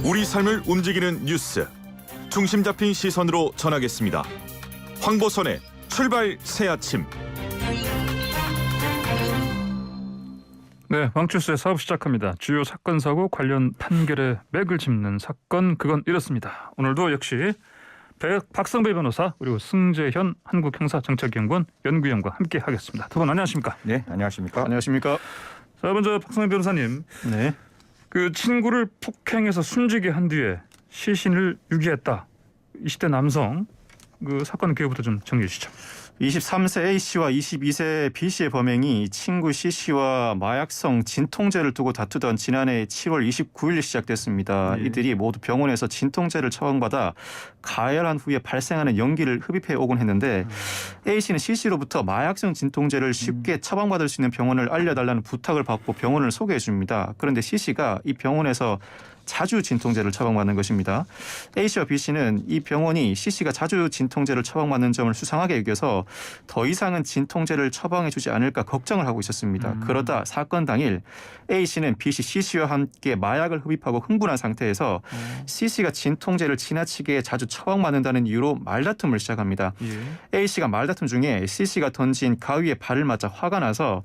우리 삶을 움직이는 뉴스, 중심 잡힌 시선으로 전하겠습니다. 황보선의 출발 새아침. 네, 왕출수의 사업 시작합니다. 주요 사건 사고 관련 판결에 맥을 짚는 사건, 그건 이렇습니다. 오늘도 역시 박성배 변호사 그리고 승재현 한국형사정책연구원 연구위원과 함께 하겠습니다. 두 분 안녕하십니까? 네, 안녕하십니까? 안녕하십니까? 자, 먼저 박성배 변호사님, 네. 그 친구를 폭행해서 숨지게 한 뒤에 시신을 유기했다. 20대 남성, 그 사건 기회부터 좀 정리해 주시죠. 23세 A씨와 22세 B씨의 범행이 친구 C씨와 마약성 진통제를 두고 다투던 지난해 7월 29일 시작됐습니다. 예. 이들이 모두 병원에서 진통제를 처방받아 가열한 후에 발생하는 연기를 흡입해 오곤 했는데 A씨는 C씨로부터 마약성 진통제를 쉽게 처방받을 수 있는 병원을 알려달라는 부탁을 받고 병원을 소개해 줍니다. 그런데 C씨가 이 병원에서 자주 진통제를 처방받는 것입니다. A씨와 B씨는 이 병원이 C씨가 자주 진통제를 처방받는 점을 수상하게 여겨서 더 이상은 진통제를 처방해주지 않을까 걱정을 하고 있었습니다. 그러다 사건 당일 A씨는 B씨, C씨와 함께 마약을 흡입하고 흥분한 상태에서 C씨가 진통제를 지나치게 자주 처방받는다는 이유로 말다툼을 시작합니다. 예. A씨가 말다툼 중에 C씨가 던진 가위에 발을 맞아 화가 나서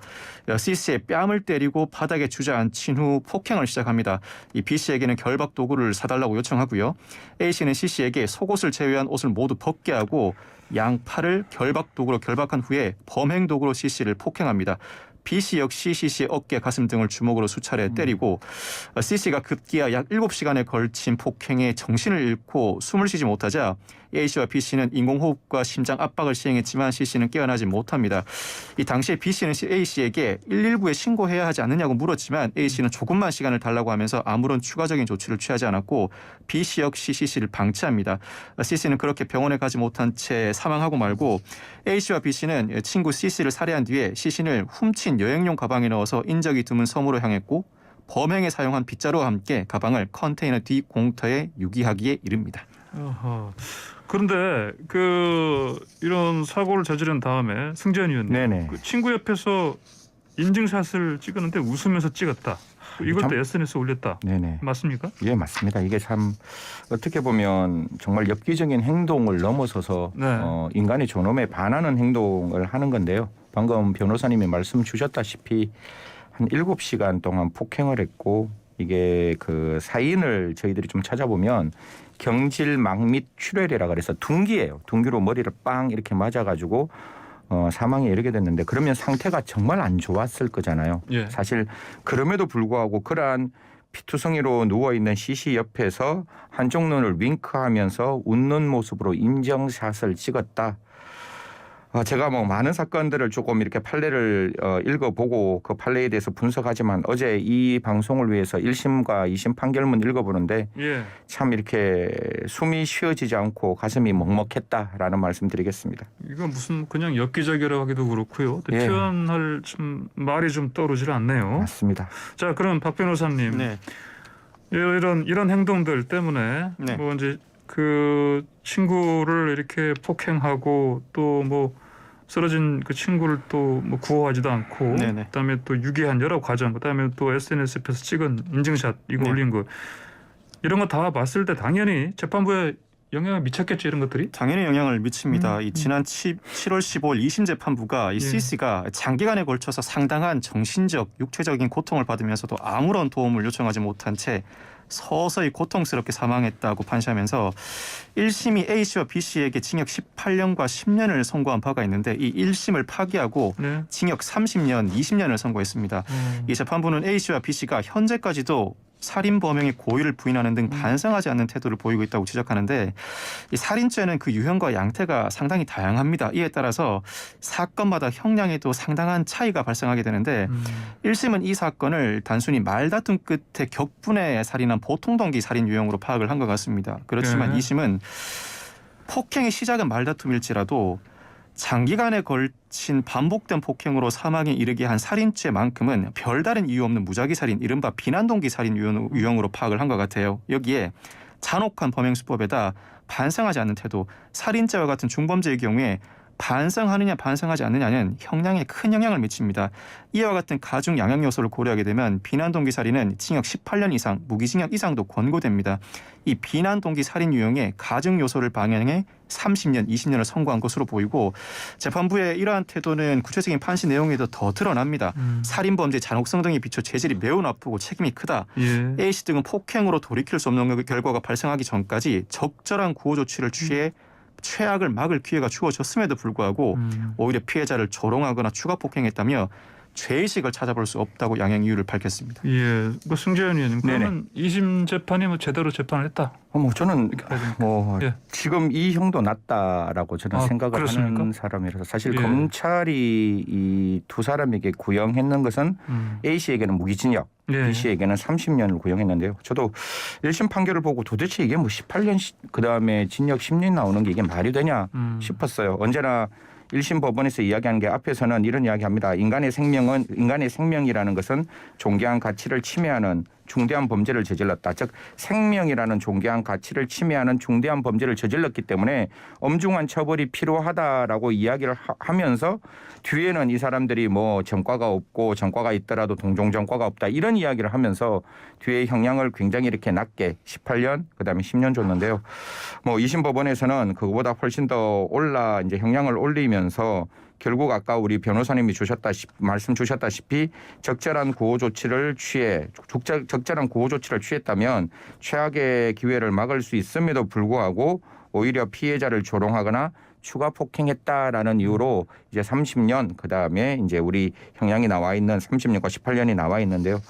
C씨의 뺨을 때리고 바닥에 주저앉힌 후 폭행을 시작합니다. 이 B씨에게는 결박 도구를 사달라고 요청하고요. A씨는 C씨에게 속옷을 제외한 옷을 모두 벗게 하고 양팔을 결박 도구로 결박한 후에 범행 도구로 C씨를 폭행합니다. B씨 역시 C씨의 어깨, 가슴 등을 주먹으로 수차례 때리고 C씨가 급기야 약 7시간에 걸친 폭행에 정신을 잃고 숨을 쉬지 못하자 A씨와 B씨는 인공호흡과 심장 압박을 시행했지만 C씨는 깨어나지 못합니다. 이 당시에 B씨는 A씨에게 119에 신고해야 하지 않느냐고 물었지만 A씨는 조금만 시간을 달라고 하면서 아무런 추가적인 조치를 취하지 않았고 B씨 역시 C씨를 방치합니다. C씨는 그렇게 병원에 가지 못한 채 사망하고 말고 A씨와 B씨는 친구 C씨를 살해한 뒤에 C씨를 훔친 여행용 가방에 넣어서 인적이 드문 섬으로 향했고 범행에 사용한 빗자루와 함께 가방을 컨테이너 뒤 공터에 유기하기에 이릅니다. 어허. 그런데 이런 사고를 저지른 다음에 승재현 의원님, 네네. 그 친구 옆에서 인증샷을 찍었는데 웃으면서 찍었다. 이것도 참- SNS에 올렸다. 네네. 맞습니까? 예, 맞습니다. 이게 참 어떻게 보면 정말 엽기적인 행동을 넘어서서 네. 인간의 존엄에 반하는 행동을 하는 건데요. 방금 변호사님이 말씀 주셨다시피 한 7시간 동안 폭행을 했고 이게 그 사인을 저희들이 좀 찾아보면 경질막 및 출혈이라 그래서 둔기예요. 둔기로 머리를 빵 이렇게 맞아가지고 사망에 이르게 됐는데 그러면 상태가 정말 안 좋았을 거잖아요. 예. 사실 그럼에도 불구하고 그러한 피투성이로 누워있는 C씨 옆에서 한쪽 눈을 윙크하면서 웃는 모습으로 인정샷을 찍었다. 제가 뭐 많은 사건들을 조금 이렇게 판례를 읽어보고 그 판례에 대해서 분석하지만 어제 이 방송을 위해서 1심과 2심 판결문 읽어보는데 예. 참 이렇게 숨이 쉬어지지 않고 가슴이 먹먹했다라는 말씀드리겠습니다. 이건 무슨 그냥 엽기적이라고 하기도 그렇고요. 또 예. 표현할 좀 말이 좀 떠오르질 않네요. 맞습니다. 자, 그럼 박 변호사님, 네. 이런 행동들 때문에 네. 뭐 이제 그 친구를 이렇게 폭행하고 또 뭐 쓰러진 그 친구를 또 뭐 구호하지도 않고 네네. 그다음에 또 유기한 여러 과정, 그다음에 또 SNS에서 찍은 인증샷 이거 네. 올린 거 이런 거 다 봤을 때 당연히 재판부에 영향을 미쳤겠죠, 이런 것들이. 당연히 영향을 미칩니다. 이 지난 7월 15일 2심 재판부가 이 예. C씨가 장기간에 걸쳐서 상당한 정신적, 육체적인 고통을 받으면서도 아무런 도움을 요청하지 못한 채 서서히 고통스럽게 사망했다고 판시하면서 1심이 A씨와 B씨에게 징역 18년과 10년을 선고한 바가 있는데 이 1심을 파기하고 네. 징역 30년, 20년을 선고했습니다. 이 재판부는 A씨와 B씨가 현재까지도 살인 범행의 고의를 부인하는 등 반성하지 않는 태도를 보이고 있다고 지적하는데 이 살인죄는 그 유형과 양태가 상당히 다양합니다. 이에 따라서 사건마다 형량에도 상당한 차이가 발생하게 되는데 1심은 이 사건을 단순히 말다툼 끝에 격분에 살인한 보통동기 살인 유형으로 파악을 한 것 같습니다. 그렇지만 네. 2심은 폭행의 시작은 말다툼일지라도 장기간에 걸친 반복된 폭행으로 사망에 이르게 한 살인죄만큼은 별다른 이유 없는 무작위 살인, 이른바 비난동기 살인 유형으로 파악을 한 것 같아요. 여기에 잔혹한 범행 수법에다 반성하지 않는 태도, 살인죄와 같은 중범죄의 경우에 반성하느냐 반성하지 않느냐는 형량에 큰 영향을 미칩니다. 이와 같은 가중 양형 요소를 고려하게 되면 비난 동기 살인은 징역 18년 이상, 무기징역 이상도 권고됩니다. 이 비난 동기 살인 유형의 가중 요소를 반영해 30년, 20년을 선고한 것으로 보이고 재판부의 이러한 태도는 구체적인 판시 내용에도 더 드러납니다. 살인 범죄 잔혹성 등에 비춰 죄질이 매우 나쁘고 책임이 크다. 예. A씨 등은 폭행으로 돌이킬 수 없는 결과가 발생하기 전까지 적절한 구호 조치를 취해 최악을 막을 기회가 주어졌음에도 불구하고 오히려 피해자를 조롱하거나 추가 폭행했다며 죄의식을 찾아볼 수 없다고 양형 이유를 밝혔습니다. 예, 그 승재현 의원님 그러면 2심 재판이 뭐 제대로 재판을 했다. 뭐 저는 뭐 예. 지금 이 형도 낮다라고 저는 생각을 그렇습니까? 하는 사람이라서 사실 예. 검찰이 이 두 사람에게 구형했는 것은 A 씨에게는 무기징역, 예. B 씨에게는 30년을 구형했는데요. 저도 1심 판결을 보고 도대체 이게 뭐 18년 그다음에 징역 10년 나오는 게 이게 말이 되냐 싶었어요. 언제나 1심 법원에서 이야기하는 게 앞에서는 이런 이야기합니다. 인간의 생명이라는 것은 존귀한 가치를 침해하는 중대한 범죄를 저질렀다. 즉 생명이라는 존귀한 가치를 침해하는 중대한 범죄를 저질렀기 때문에 엄중한 처벌이 필요하다라고 이야기를 하면서 뒤에는 이 사람들이 뭐 전과가 없고 전과가 있더라도 동종 전과가 없다 이런 이야기를 하면서 뒤에 형량을 굉장히 이렇게 낮게 18년 그다음에 10년 줬는데요. 뭐 2심 법원에서는 그거보다 훨씬 더 이제 형량을 올리면서 결국 아까 우리 변호사님이 말씀 주셨다시피 적절한 구호 조치를 취했다면 최악의 기회를 막을 수 있음에도 불구하고 오히려 피해자를 조롱하거나 추가 폭행했다라는 이유로 이제 30년 그다음에 이제 우리 형량이 나와 있는 30년과 18년이 나와 있는데요.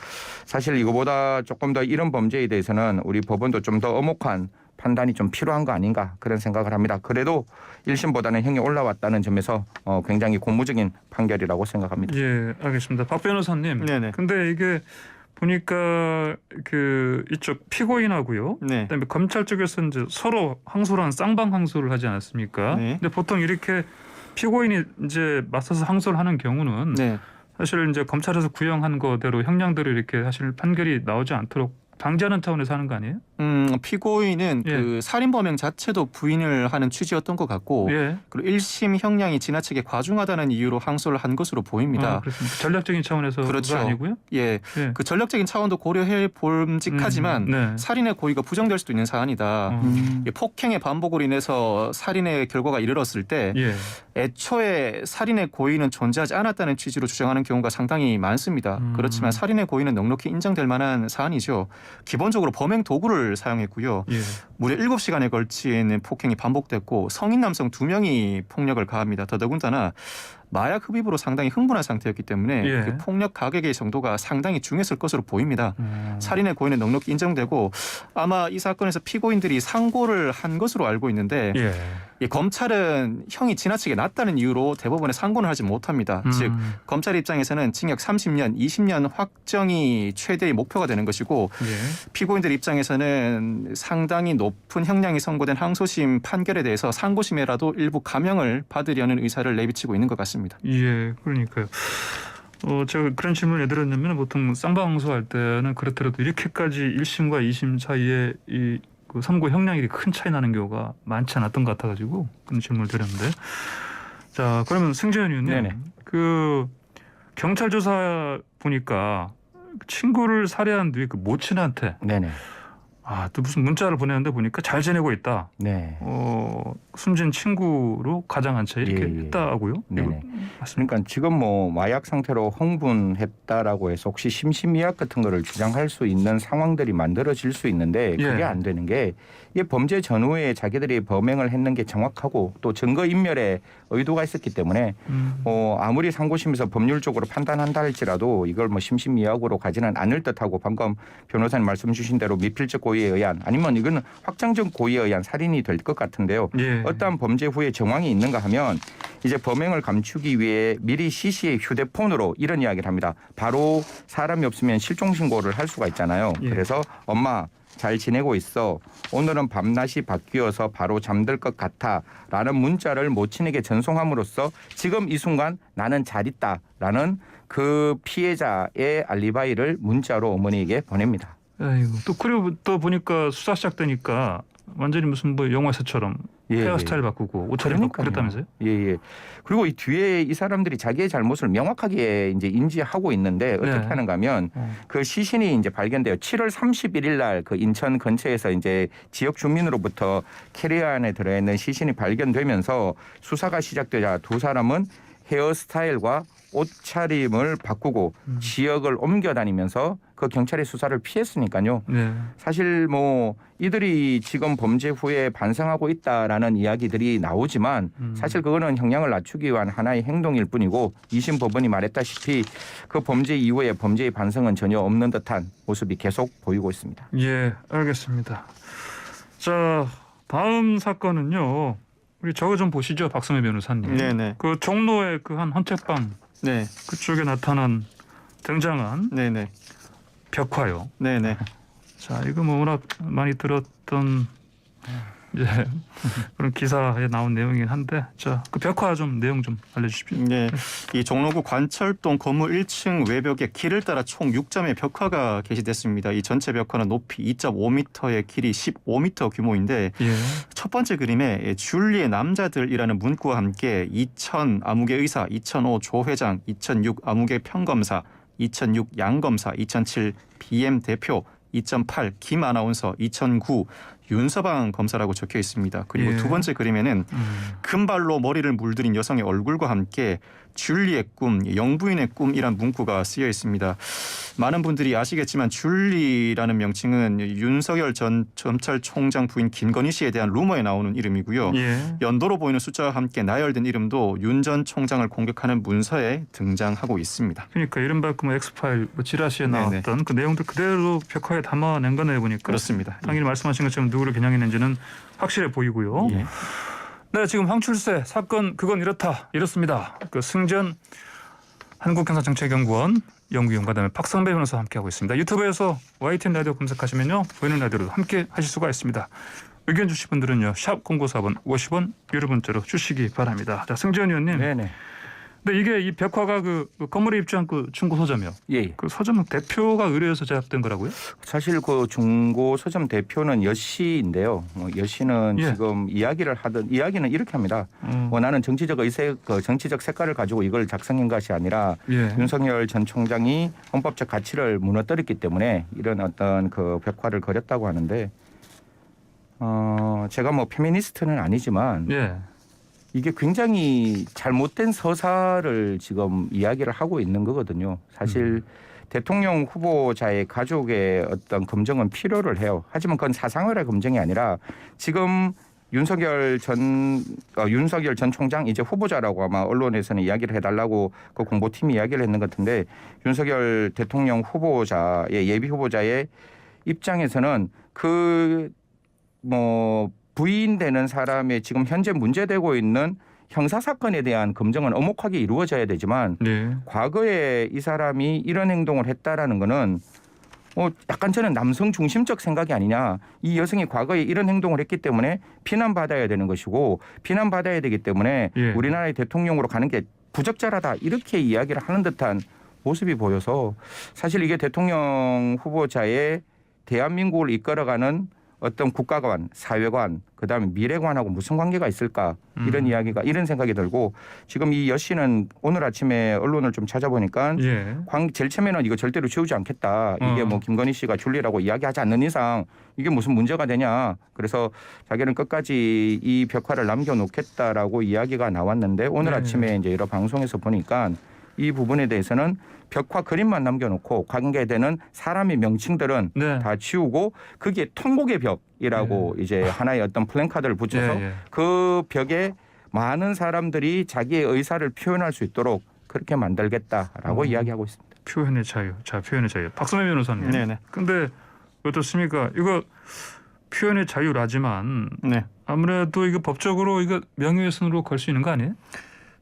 사실 이거보다 조금 더 이런 범죄에 대해서는 우리 법원도 좀 더 엄혹한 판단이 좀 필요한 거 아닌가 그런 생각을 합니다. 그래도 1심보다는 형이 올라왔다는 점에서 굉장히 고무적인 판결이라고 생각합니다. 예, 알겠습니다. 박 변호사님. 네네. 근데 이게 보니까 그 이쪽 피고인하고요. 네. 그다음에 검찰 쪽에서 이제 서로 항소를 한 쌍방 항소를 하지 않았습니까? 네. 근데 보통 이렇게 피고인이 이제 맞서서 항소를 하는 경우는 네. 사실 이제 검찰에서 구형한 거대로 형량대로 이렇게 사실 판결이 나오지 않도록 방지하는 차원에서 하는 거 아니에요? 피고인은 예. 그 살인 범행 자체도 부인을 하는 취지였던 것 같고 예. 그리고 1심 형량이 지나치게 과중하다는 이유로 항소를 한 것으로 보입니다. 그렇습니다. 전략적인 차원에서 그렇죠. 그거 아니고요? 예, 예. 그 전략적인 차원도 고려해 볼직하지만 네. 살인의 고의가 부정될 수도 있는 사안이다. 이 폭행의 반복으로 인해서 살인의 결과가 이르렀을 때 예. 애초에 살인의 고의는 존재하지 않았다는 취지로 주장하는 경우가 상당히 많습니다. 그렇지만 살인의 고의는 넉넉히 인정될 만한 사안이죠. 기본적으로 범행 도구를 사용했고요. 예. 무려 7시간에 걸친 폭행이 반복됐고 성인 남성 2명이 폭력을 가합니다. 더더군다나 마약 흡입으로 상당히 흥분한 상태였기 때문에 예. 그 폭력 가격의 정도가 상당히 중했을 것으로 보입니다. 살인의 고의는 넉넉히 인정되고 아마 이 사건에서 피고인들이 상고를 한 것으로 알고 있는데 예. 이 검찰은 형이 지나치게 낮다는 이유로 대법원에 상고는 하지 못합니다. 즉 검찰 입장에서는 징역 30년, 20년 확정이 최대의 목표가 되는 것이고 예. 피고인들 입장에서는 상당히 높은 형량이 선고된 항소심 판결에 대해서 상고심에라도 일부 감형을 받으려는 의사를 내비치고 있는 것 같습니다. 예, 그러니까요. 제가 그런 질문을 왜 드렸냐면 보통 쌍방항소할 때는 그렇더라도 이렇게까지 1심과 2심 사이에 그 선고 형량이 큰 차이 나는 경우가 많지 않았던 것 같아가지고 그런 질문을 드렸는데, 자 그러면 승재현 의원님, 네네. 그 경찰 조사 보니까 친구를 살해한 뒤에 그 모친한테 네네. 또 무슨 문자를 보내는데 보니까 잘 지내고 있다. 네. 숨진 친구로 가장 한 채 이렇게 예. 했다고요? 네네. 맞습니까? 그러니까 지금 뭐 마약 상태로 흥분했다라고 해서 혹시 심신미약 같은 거를 주장할 수 있는 상황들이 만들어질 수 있는데 그게 예. 안 되는 게 이게 범죄 전후에 자기들이 범행을 했는 게 정확하고 또 증거 인멸에 의도가 있었기 때문에 아무리 상고심에서 법률적으로 판단한다 할지라도 이걸 뭐 심신미약으로 가지는 않을 듯하고 방금 변호사님 말씀 주신 대로 미필적 고의에 의한 아니면 이거는 확정적 고의에 의한 살인이 될 것 같은데요. 예. 어떠한 범죄 후에 정황이 있는가 하면 이제 범행을 감추기 위해 미리 C씨의 휴대폰으로 이런 이야기를 합니다. 바로 사람이 없으면 실종 신고를 할 수가 있잖아요. 예. 그래서 엄마 잘 지내고 있어. 오늘은 밤낮이 바뀌어서 바로 잠들 것 같아. 라는 문자를 모친에게 전송함으로써 지금 이 순간 나는 잘 있다라는 그 피해자의 알리바이를 문자로 어머니에게 보냅니다. 아이고, 또 그리고 또 보니까 수사 시작되니까 완전히 무슨 뭐 영화에서처럼 예, 헤어스타일 바꾸고 옷차림 바꾸고 그랬다면서요? 예. 그리고 이 뒤에 이 사람들이 자기의 잘못을 명확하게 이제 인지하고 있는데 어떻게 네. 하는가 하면 그 시신이 이제 발견돼요. 7월 31일 날 그 인천 근처에서 이제 지역 주민으로부터 캐리어 안에 들어있는 시신이 발견되면서 수사가 시작되자 두 사람은 헤어스타일과 옷차림을 바꾸고 지역을 옮겨 다니면서 그 경찰의 수사를 피했으니까요. 네. 사실 뭐 이들이 지금 범죄 후에 반성하고 있다라는 이야기들이 나오지만 사실 그거는 형량을 낮추기 위한 하나의 행동일 뿐이고 2심 법원이 말했다시피 그 범죄 이후에 범죄의 반성은 전혀 없는 듯한 모습이 계속 보이고 있습니다. 예, 알겠습니다. 자, 다음 사건은요. 우리 저거 좀 보시죠, 박성희 변호사님. 네네. 그 종로의 그 한 헌책방 네. 그쪽에 나타난 등장한 네네. 벽화요. 네네. 자, 이거 뭐 워낙 많이 들었던 이제 그런 기사에 나온 내용이긴 한데, 자, 그 벽화 좀 내용 좀 알려주십시오. 네, 이 종로구 관철동 건물 1층 외벽에 길을 따라 총 6점의 벽화가 게시됐습니다. 이 전체 벽화는 높이 2.5m에 길이 15m 규모인데 예. 첫 번째 그림에 줄리의 남자들이라는 문구와 함께 2000 암흑의 의사, 2005 조 회장, 2006 암흑의 평검사, 2006 양검사, 2007 BM 대표, 2008 김 아나운서, 2009 윤서방 검사라고 적혀 있습니다. 그리고 예. 두 번째 그림에는 금발로 머리를 물들인 여성의 얼굴과 함께 줄리의 꿈, 영부인의 꿈이란 문구가 쓰여 있습니다. 많은 분들이 아시겠지만 줄리라는 명칭은 윤석열 전 검찰총장 부인 김건희 씨에 대한 루머에 나오는 이름이고요. 예. 연도로 보이는 숫자와 함께 나열된 이름도 윤 전 총장을 공격하는 문서에 등장하고 있습니다. 그러니까 이른바 그 뭐 엑스파일 뭐 지라시에 나왔던 네네. 그 내용들 그대로 벽화에 담아낸 거네 보니까. 그렇습니다. 당연히 말씀하신 것처럼 누구를 겨냥했는지는 확실해 보이고요. 예. 네, 지금 황출세 사건 그건 이렇습니다. 그 승전 한국경사정책연구원 연구위원 그다음에 박성배 변호사와 함께하고 있습니다. 유튜브에서 YTN 라디오 검색하시면요 보이는 라디오로 함께 하실 수가 있습니다. 의견 주실 분들은요 샵 0941 50원 유료 문자로 주시기 바랍니다. 자, 승전 의원님. 네네. 근데 이게 이 벽화가 그 건물에 입주한 그 중고 서점이요. 예. 그 서점 대표가 의뢰해서 제작된 거라고요? 사실 그 중고 서점 대표는 여 씨인데요. 여 씨는 예. 지금 이야기는 이렇게 합니다. 나는 정치적 정치적 색깔을 가지고 이걸 작성한 것이 아니라 예. 윤석열 전 총장이 헌법적 가치를 무너뜨렸기 때문에 이런 어떤 그 벽화를 그렸다고 하는데 제가 뭐 페미니스트는 아니지만 예. 이게 굉장히 잘못된 서사를 지금 이야기를 하고 있는 거거든요. 사실 대통령 후보자의 가족의 어떤 검증은 필요를 해요. 하지만 그건 사상을의 검증이 아니라 지금 윤석열 전 총장 이제 후보자라고 아마 언론에서는 이야기를 해달라고 그 공보팀이 이야기를 했는 것 같은데 윤석열 대통령 후보자의 예비 후보자의 입장에서는 그 뭐 부인되는 사람의 지금 현재 문제되고 있는 형사 사건에 대한 검증은 엄혹하게 이루어져야 되지만 네. 과거에 이 사람이 이런 행동을 했다라는 거는 약간 저는 남성 중심적 생각이 아니냐. 이 여성이 과거에 이런 행동을 했기 때문에 비난받아야 되는 것이고 비난받아야 되기 때문에 예. 우리나라의 대통령으로 가는 게 부적절하다. 이렇게 이야기를 하는 듯한 모습이 보여서 사실 이게 대통령 후보자의 대한민국을 이끌어가는 어떤 국가관, 사회관, 그다음에 미래관하고 무슨 관계가 있을까 이런 생각이 들고 지금 이 여 씨는 오늘 아침에 언론을 좀 찾아보니까 예. 제일 처음에는 이거 절대로 지우지 않겠다. 이게 뭐 김건희 씨가 줄리라고 이야기하지 않는 이상 이게 무슨 문제가 되냐. 그래서 자기는 끝까지 이 벽화를 남겨놓겠다라고 이야기가 나왔는데 오늘 네. 아침에 이제 여러 방송에서 보니까 이 부분에 대해서는 벽화 그림만 남겨놓고 관계되는 사람의 명칭들은 네. 다 지우고 거기에 통곡의 벽이라고 이제 하나의 어떤 플랜카드를 붙여서 예, 예. 그 벽에 많은 사람들이 자기의 의사를 표현할 수 있도록 그렇게 만들겠다라고 이야기하고 있습니다. 표현의 자유. 자, 표현의 자유. 박성희 변호사님. 네네. 근데 어떻습니까? 이거 표현의 자유라지만 네. 아무래도 이거 법적으로 이거 명예훼손으로 걸 수 있는 거 아니에요?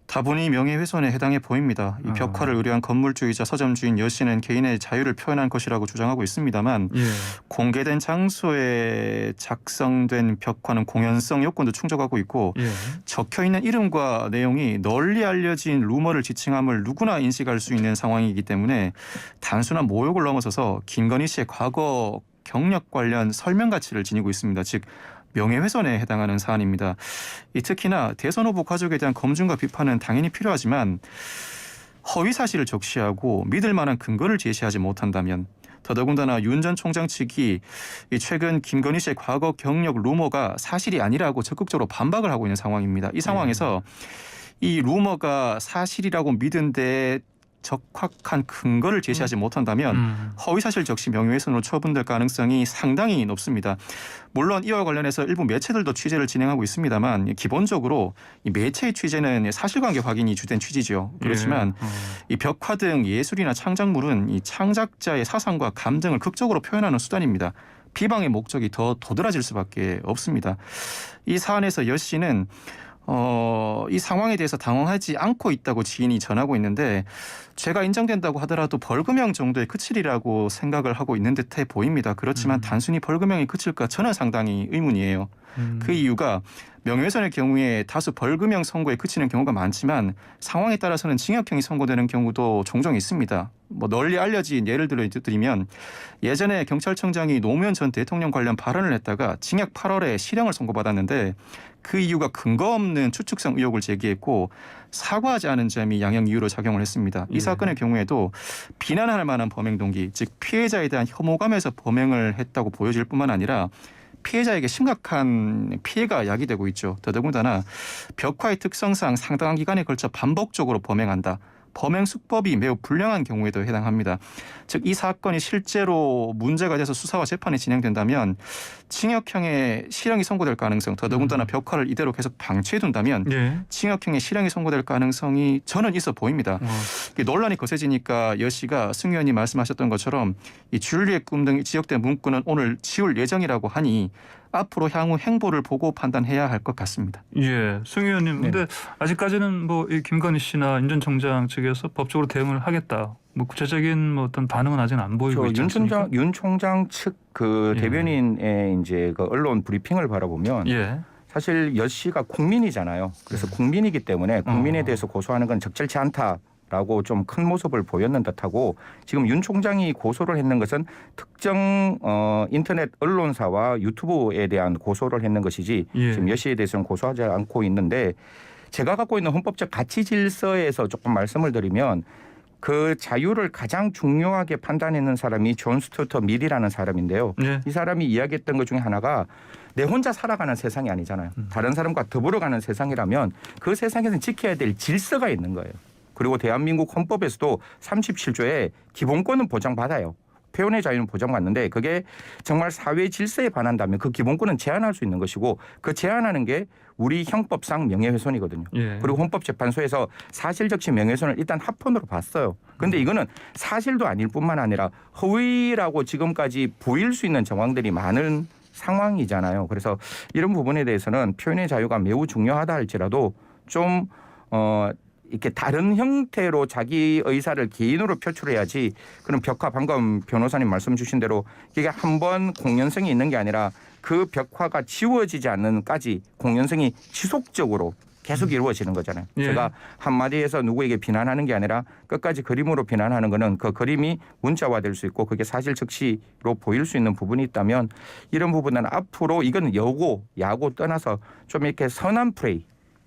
다분히 명예훼손에 해당해 보입니다. 이 벽화를 의뢰한 건물주이자 서점주인 여 씨는 개인의 자유를 표현한 것이라고 주장하고 있습니다만 예. 공개된 장소에 작성된 벽화는 공연성 요건도 충족하고 있고 예. 적혀있는 이름과 내용이 널리 알려진 루머를 지칭함을 누구나 인식할 수 있는 상황이기 때문에 단순한 모욕을 넘어서서 김건희 씨의 과거 경력 관련 설명 가치를 지니고 있습니다. 즉 명예훼손에 해당하는 사안입니다. 특히나 대선 후보 가족에 대한 검증과 비판은 당연히 필요하지만 허위 사실을 적시하고 믿을 만한 근거를 제시하지 못한다면 더더군다나 윤 전 총장 측이 최근 김건희 씨의 과거 경력 루머가 사실이 아니라고 적극적으로 반박을 하고 있는 상황입니다. 이 상황에서 이 루머가 사실이라고 믿은 데 적확한 근거를 제시하지 못한다면 허위사실 적시 명예훼손으로 처분될 가능성이 상당히 높습니다. 물론 이와 관련해서 일부 매체들도 취재를 진행하고 있습니다만 기본적으로 이 매체의 취재는 사실관계 확인이 주된 취지죠. 그렇지만 이 벽화 등 예술이나 창작물은 이 창작자의 사상과 감정을 극적으로 표현하는 수단입니다. 비방의 목적이 더 도드라질 수밖에 없습니다. 이 사안에서 여 씨는 이 상황에 대해서 당황하지 않고 있다고 지인이 전하고 있는데 죄가 인정된다고 하더라도 벌금형 정도에 그치리라고 생각을 하고 있는 듯해 보입니다. 그렇지만 단순히 벌금형이 그칠까 저는 상당히 의문이에요. 그 이유가 명예훼손의 경우에 다수 벌금형 선고에 그치는 경우가 많지만 상황에 따라서는 징역형이 선고되는 경우도 종종 있습니다. 널리 알려진 예를 들면 예전에 경찰청장이 노무현 전 대통령 관련 발언을 했다가 징역 8월에 실형을 선고받았는데 그 이유가 근거 없는 추측성 의혹을 제기했고 사과하지 않은 점이 양형 이유로 작용을 했습니다. 이 사건의 경우에도 비난할 만한 범행 동기, 즉 피해자에 대한 혐오감에서 범행을 했다고 보여질 뿐만 아니라 피해자에게 심각한 피해가 야기되고 있죠. 더더군다나 벽화의 특성상 상당한 기간에 걸쳐 반복적으로 범행한다. 범행 수법이 매우 불량한 경우에도 해당합니다. 즉 이 사건이 실제로 문제가 돼서 수사와 재판이 진행된다면 징역형의 실형이 선고될 가능성, 더더군다나 벽화를 이대로 계속 방치해둔다면 징역형의 실형이 선고될 가능성이 저는 있어 보입니다. 논란이 거세지니까 여 씨가 승 의원이 말씀하셨던 것처럼 이 줄리의 꿈 등 지역된 문구는 오늘 지울 예정이라고 하니 앞으로 향후 행보를 보고 판단해야 할 것 같습니다. 예, 승 의원님. 근데 아직까지는 뭐 이 김건희 씨나 윤 전 총장 측에서 법적으로 대응을 하겠다. 뭐 구체적인 뭐 어떤 반응은 아직 안 보이고 있지 않습니까? 윤 총장 측 그 대변인의 이제 그 언론 브리핑을 바라보면 사실 여 씨가 국민이잖아요. 그래서 국민이기 때문에 국민에 대해서 고소하는 건 적절치 않다. 라고 좀 큰 모습을 보였는 듯하고 지금 윤 총장이 고소를 했는 것은 특정 인터넷 언론사와 유튜브에 대한 고소를 했는 것이지 지금 여 씨에 대해서는 고소하지 않고 있는데 제가 갖고 있는 헌법적 가치 질서에서 조금 말씀을 드리면 그 자유를 가장 중요하게 판단하는 사람이 존 스튜어트 밀이라는 사람인데요. 이 사람이 이야기했던 것 중에 하나가 내 혼자 살아가는 세상이 아니잖아요. 다른 사람과 더불어가는 세상이라면 그 세상에서는 지켜야 될 질서가 있는 거예요. 그리고 대한민국 헌법에서도 37조에 기본권은 보장받아요. 표현의 자유는 보장받는데 그게 정말 사회 질서에 반한다면 그 기본권은 제한할 수 있는 것이고 그 제한하는 게 우리 형법상 명예훼손이거든요. 그리고 헌법재판소에서 사실적시 명예훼손을 일단 합헌으로 봤어요. 그런데 이거는 사실도 아닐 뿐만 아니라 허위라고 지금까지 보일 수 있는 정황들이 많은 상황이잖아요. 그래서 이런 부분에 대해서는 표현의 자유가 매우 중요하다 할지라도 좀 이렇게 다른 형태로 자기 의사를 개인으로 표출해야지 그런 벽화 방금 변호사님 말씀 주신 대로 이게 한 번 공연성이 있는 게 아니라 그 벽화가 지워지지 않는까지 공연성이 지속적으로 계속 이루어지는 거잖아요. 제가 한마디에서 누구에게 비난하는 게 아니라 끝까지 그림으로 비난하는 거는 그 그림이 문자화될 수 있고 그게 사실 적시로 보일 수 있는 부분이 있다면 이런 부분은 앞으로 이건 여고 야고 떠나서 좀 이렇게 선한 플레이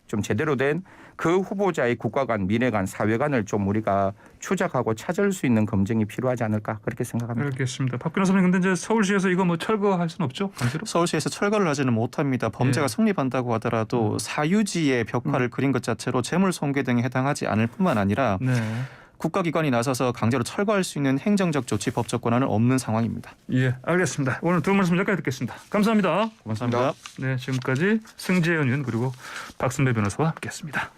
좀 제대로 된 그 후보자의 국가관, 미래관, 사회관을 좀 우리가 추적하고 찾을 수 있는 검증이 필요하지 않을까 그렇게 생각합니다. 알겠습니다. 박 변호사님, 근데 이제 서울시에서 이거 뭐 철거할 수는 없죠? 강제로? 서울시에서 철거를 하지는 못합니다. 범죄가 성립한다고 하더라도 사유지의 벽화를 그린 것 자체로 재물손괴 등에 해당하지 않을 뿐만 아니라 국가기관이 나서서 강제로 철거할 수 있는 행정적 조치 법적 권한은 없는 상황입니다. 예, 알겠습니다. 오늘 두 말씀 여기까지 듣겠습니다. 감사합니다. 고맙습니다. 네, 지금까지 승재현 의원 그리고 박승배 변호사와 함께했습니다.